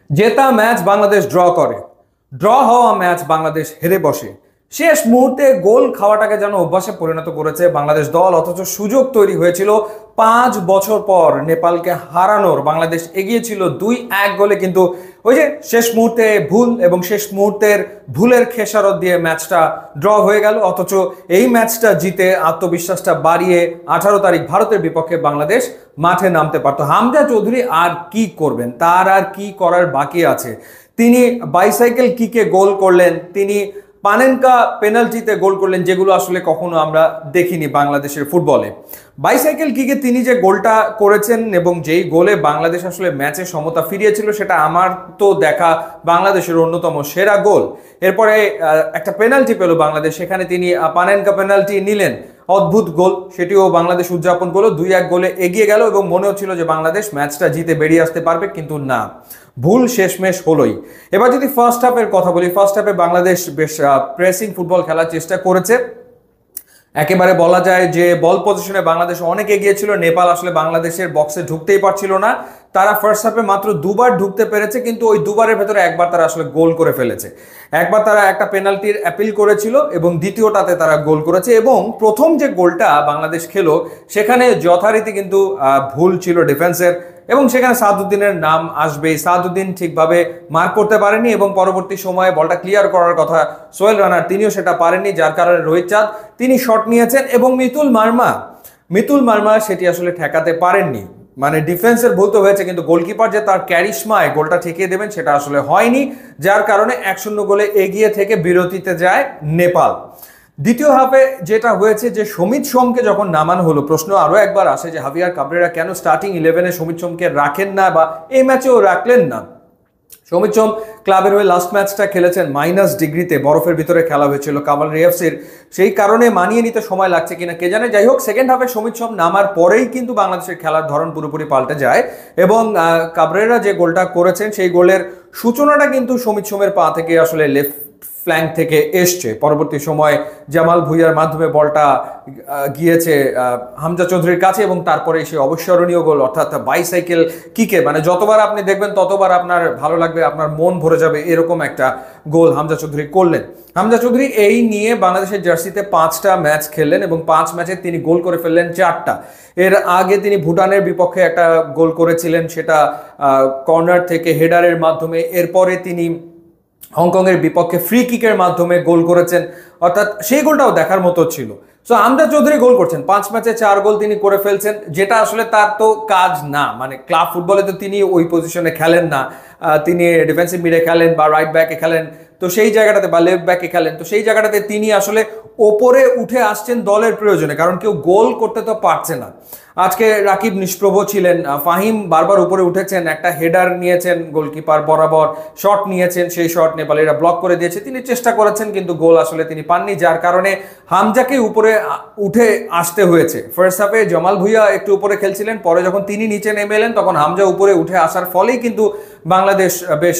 জেতা match Bangladesh draw করে, draw হওয়া ম্যাচ বাংলাদেশ হেরে বসে। শেষ মুহূর্তে গোল খাওয়াটাকে যেন অভ্যাসে পরিণত করেছে বাংলাদেশ দল, অথচ সুযোগ তৈরি হয়েছিল 5 বছর পর নেপালকে হারানোর। বাংলাদেশ এগিয়েছিল 2-1 গোলে, কিন্তু ওই যে শেষ মুহূর্তে ভুল এবং শেষ মুহূর্তের ভুলের খেসারত দিয়ে ম্যাচটা ড্র হয়ে গেল। অথচ এই ম্যাচটা জিতে আত্মবিশ্বাসটা বাড়িয়ে 18 তারিখ ভারতের বিপক্ষে বাংলাদেশ মাঠে নামতে পারতো। হামজা চৌধুরী আর কি করবেন, তার আর কি করার বাকি আছে? তিনি বাইসাইকেল কিকে গোল করলেন, তিনি পানেনকা পেনাল্টিতে গোল করলেন, যেগুলো আসলে কখনো আমরা দেখিনি বাংলাদেশের ফুটবলে। বাইসাইকেল কিকে তিনি যে গোলটা করেছেন এবং যেই গোলে বাংলাদেশ আসলে ম্যাচে সমতা ফিরিয়েছিল, সেটা আমার তো দেখা বাংলাদেশের অন্যতম সেরা গোল। এরপরে একটা পেনাল্টি পেল বাংলাদেশ, সেখানে তিনি পানেনকা পেনাল্টি নিলেন, অদ্ভুত গোল, সেটিও বাংলাদেশ উদযাপন করলো। 2-1 গোলে এগিয়ে গেল এবং মনে হচ্ছিল যে বাংলাদেশ ম্যাচটা জিতে বেরিয়ে আসতে পারবে, কিন্তু না, ভুল শেষমেশ হলোই। এবার যদি ফার্স্ট হাফের কথা বলি, ফার্স্ট হাফে বাংলাদেশ বেশ প্রেসিং ফুটবল খেলার চেষ্টা করেছে। একেবারে বলা যায় যে বল পজিশনে বাংলাদেশ অনেক এগিয়ে ছিল। নেপাল আসলে বাংলাদেশের বক্সে ঢুকতেই পারছিল না। তারা ফার্স্ট হাফে মাত্র 2বার ঢুকতে পেরেছে, কিন্তু ওই 2বারের ভেতরে একবার তারা আসলে গোল করে ফেলেছে। একবার তারা একটা পেনাল্টির অ্যাপিল করেছিল এবং দ্বিতীয়টাতে তারা গোল করেছে। এবং প্রথম যে গোলটা বাংলাদেশ খেলো, সেখানে যথারীতি কিন্তু ভুল ছিল ডিফেন্সের, এবং সেখানে সাদউদ্দিনের নাম আসবেই। সাদউদ্দিন ঠিকভাবে মার্ক করতে পারেনি এবং পরবর্তী সময়ে বলটা ক্লিয়ার করার কথা সোহেল রানার, তিনিও সেটা পারেননি, যার কারণে রোহিত চাঁদ তিনি শট নিয়েছেন এবং মিতুল মার্মা সেটি আসলে ঠেকাতে পারেননি। মানে ডিফেন্সের ভুল তো হয়েছে, কিন্তু গোলকিপার যে তার ক্যারিশমায় গোলটা ঠেকিয়ে দেবেন সেটা আসলে হয়নি, যার কারণে 1-0 গোলে এগিয়ে থেকে বিরতিতে যায় নেপাল। দ্বিতীয় হাফে যেটা হয়েছে যে সমিত সোমকে যখন নামানো হলো, প্রশ্ন আরো একবার আসে যে হাভিয়ার কাবরেরা কেন স্টার্টিং 11-এ সমিত সোমকে রাখেন না, বা এই ম্যাচেও রাখলেন না। সমিত সোম ক্লাবের হয়ে লাস্ট ম্যাচটা খেলেছেন -ডিগ্রিতে, বরফের ভিতরে খেলা হয়েছিল কাভালরি এফসির, সেই কারণে মানিয়ে নিতে সময় লাগছে কিনা কে জানে। যাই হোক, সেকেন্ড হাফে সমিত সোম নামার পরেই কিন্তু বাংলাদেশের খেলার ধরন পুরোপুরি পাল্টে যায় এবং কাবরেরা যে গোলটা করেছেন সেই গোলের সূচনাটা কিন্তু সমিত সোমের পা থেকে আসলে লেফট ফ্ল্যাঙ্ক থেকে এসছে। পরবর্তী সময় জামাল ভুঁইয়ার মাধ্যমে বলটা গিয়েছে হামজা চৌধুরীর কাছে এবং তারপরে সে অবিস্মরণীয় গোল, অর্থাৎ বাইসাইকেল কিকে, মানে যতবার আপনি দেখবেন ততবার আপনার ভালো লাগবে, আপনার মন ভরে যাবে, এরকম একটা গোল হামজা চৌধুরী করলেন। হামজা চৌধুরী এই নিয়ে বাংলাদেশের জার্সিতে 5টা ম্যাচ খেললেন এবং 5 ম্যাচে তিনি গোল করে ফেললেন 4টা। এর আগে তিনি ভুটানের বিপক্ষে একটা গোল করেছিলেন, সেটা কর্নার থেকে হেডারের মাধ্যমে। এরপরে তিনি হংকংয়ের বিপক্ষে ফ্রি কিকের মাধ্যমে গোল করেছেন, অর্থাৎ সেই গোলটাও দেখার মতো ছিল। সো হামজা চৌধুরী গোল করছেন, 5 ম্যাচে 4 গোল তিনি করে ফেলছেন, যেটা আসলে তার তো কাজ না। মানে ক্লাব ফুটবলে তো তিনি ওই পজিশনে খেলেন না, তিনি ডিফেন্সিভ মিডে খেলেন বা রাইট ব্যাকে খেলেন, তো সেই জায়গাটাতে বা লেফট ব্যাকে খেলেন, তো সেই জায়গাটাতে তিনি আসলে ওপরে উঠে আসছেন দলের প্রয়োজনে, কারণ কেউ গোল করতে তো পারছে না। আজকে রাকিব নিষ্প্রভ ছিলেন, ফাহিম বারবার উপরে উঠেছেন, একটা হেডার নিয়েছেন গোলকিপার বরাবর, শট নিয়েছেন, সেই শট নেপালিরা ব্লক করে দিয়েছে, তিনি চেষ্টা করেছেন কিন্তু গোল আসলে তিনি পাননি, যার কারণে হামজাকে উপরে উঠে আসতে হয়েছে। ফার্স্ট হাফে জামাল ভুঁইয়া একটু উপরে খেলছিলেন, পরে যখন তিনি নিচে নেমে এলেন তখন হামজা উপরে উঠে আসার ফলেই কিন্তু বাংলাদেশ বেশ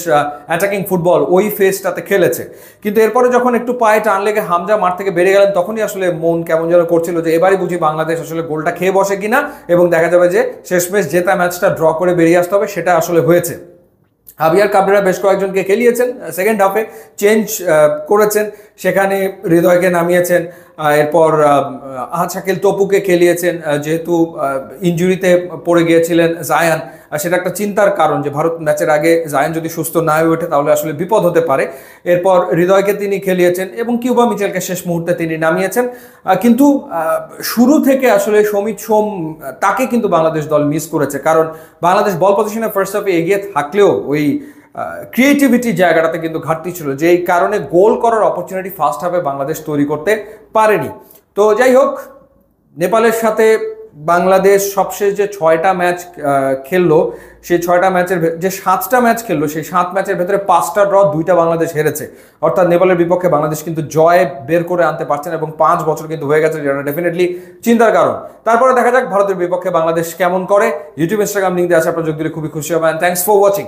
অ্যাটাকিং ফুটবল ওই ফেজটাতে খেলেছে। কিন্তু এরপরে যখন একটু পায়ে টান লেগে হামজা মাঠ থেকে বেরিয়ে গেলেন, তখনই আসলে মন কেমন যেন করছিল যে এবারই বুঝি বাংলাদেশ আসলে গোলটা খেয়ে বসে কিনা, এবং দেখা যাবে যে শেষমেশ জেতা ম্যাচটা ড্র করে বেরিয়ে আসতে হবে, সেটা আসলে হয়েছে। হাভিয়ার কাবরেরা বেশ কয়েকজনকে খেলিয়েছেন, সেকেন্ড হাফে চেঞ্জ করেছেন, সেখানে হৃদয়কে নামিয়েছেন, এরপর আহাদ শাকিল তপুকে খেলিয়েছেন, যেহেতু ইনজুরিতে পড়ে গিয়েছিলেন জায়ান, সেটা একটা চিন্তার কারণ যে ভারত ম্যাচের আগে জায়ান যদি সুস্থ না হয়ে ওঠে তাহলে আসলে বিপদ হতে পারে। এরপর হৃদয়কে তিনি খেলিয়েছেন এবং কিউবা মিচেলকে শেষ মুহূর্তে তিনি নামিয়েছেন। কিন্তু শুরু থেকে আসলে সমিত সোম তাকে কিন্তু বাংলাদেশ দল মিস করেছে, কারণ বাংলাদেশ বল পজিশনে ফার্স্ট হাফে এগিয়ে থাকলেও ওই ক্রিয়েটিভিটি জায়গাটাতে কিন্তু ঘাটতি ছিল, যেই কারণে গোল করার অপরচুনিটি ফার্স্ট হাফে বাংলাদেশ তৈরি করতে পারেনি। তো যাই হোক, নেপালের সাথে বাংলাদেশ সবশেষ যে 6টা ম্যাচ খেললো, সেই 6টা ম্যাচের যে 7টা ম্যাচ খেললো, সেই 7 ম্যাচের ভেতরে 5টা ড্র, 2টা বাংলাদেশ হেরেছে, অর্থাৎ নেপালের বিপক্ষে বাংলাদেশ কিন্তু জয় বের করে আনতে পারছেন এবং 5 বছর কিন্তু হয়ে গেছে, যেটা ডেফিনেটলি চিন্তার কারণ। তারপরে দেখা যাক ভারতের বিপক্ষে বাংলাদেশ কেমন করে। ইউটিউব ইনস্টাগ্রাম লিঙ্ক দিয়ে আসা প্রযোগ দিলে খুবই খুশি হবেন। Thanks for watching.